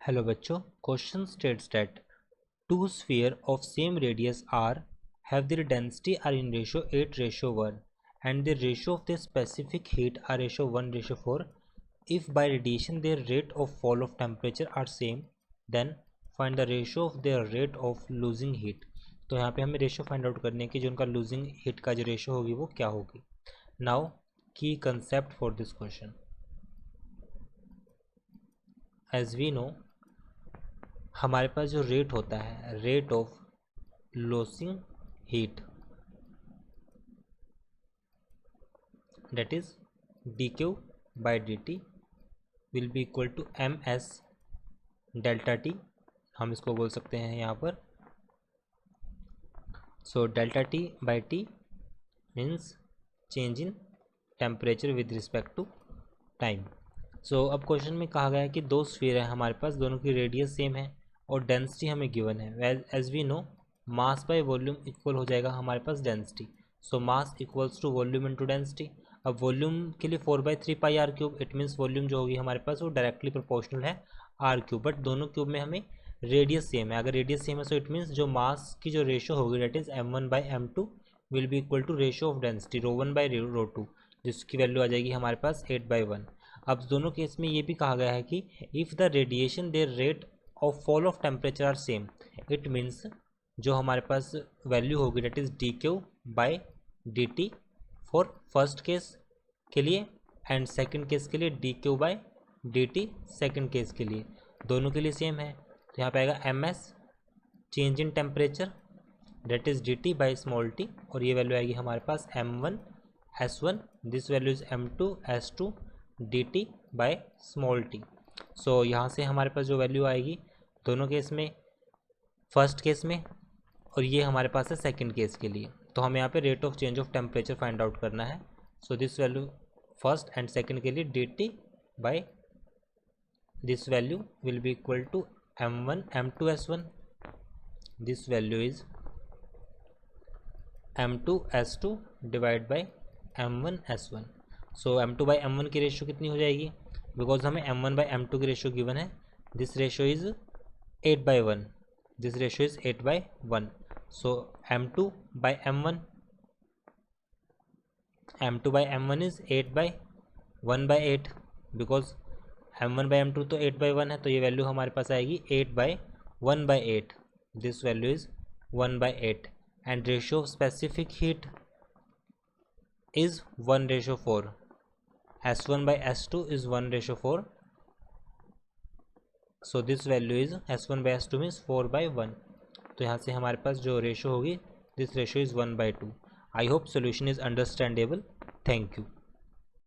Hello बच्चों, question states that two sphere of same radius r have their density are in ratio 8:1 and the ratio of their specific heat are ratio 1:4. If by radiation their rate of fall of temperature are same, then find the ratio of their rate of losing heat. तो यहाँ पे हमें ratio find out करने की जो उनका losing heat का जो रेशियो होगी वो क्या होगी. नाउ की concept for this question. As we know, हमारे पास जो रेट होता है, rate of losing heat, that is dq by dt will be equal to ms delta t. हम इसको बोल सकते हैं यहाँ पर. So delta T by T means change in temperature with respect to time. So अब क्वेश्चन में कहा गया है कि दो स्फीयर है हमारे पास, दोनों की रेडियस सेम है और डेंसिटी हमें गिवन है. As we know, mass by volume equal हो जाएगा हमारे पास density. So mass equals to volume into density. अब वॉल्यूम के लिए 4/3 pi R cube, it means volume जो होगी हमारे पास वो डायरेक्टली प्रोपोर्शनल है आर क्यूब. बट दोनों क्यूब में हमें रेडियस सेम है. अगर रेडियस सेम है सो इट मीन्स जो मास की जो रेशियो होगी that is m1/m2 will be equal to ratio of density ρ1/ρ2, जिसकी वैल्यू आ जाएगी हमारे पास 8/1. अब दोनों केस में ये भी कहा गया है कि if the radiation their rate of fall of temperature are same, it means जो हमारे पास वैल्यू होगी that is dq/dt for first case के लिए एंड सेकंड केस के लिए dq/dt सेकंड केस के लिए, दोनों के लिए सेम है. तो यहाँ पे आएगा ms change in temperature that is dt/t और ये वैल्यू आएगी हमारे पास m1s1. This value is m2s2 dt/t. So यहाँ से हमारे पास जो वैल्यू आएगी दोनों केस में, फर्स्ट केस में और ये हमारे पास है सेकंड केस के लिए. तो हमें यहाँ पे rate of change of temperature find out करना है. So this value first and second के लिए dt by this value will be equal to m2s1. This value is m2s2 divide by m1s1. So m2/m1 की ratio कितनी हो जाएगी, because हमें m1/m2 की रेशियो गिवन है. This ratio is 8/1. This ratio is 8/1. So m2/m1 is 8/1/8 because m1/m2 तो 8/1 है, तो ये वैल्यू हमारे पास आएगी 8/1/8. This value is 1/8 and ratio of specific heat is 1:4. S1/S2 is 1:4. So this value is S1/S2 means 4/1. तो यहाँ से हमारे पास जो रेशियो होगी, this ratio is 1/2. I hope solution is understandable. Thank you.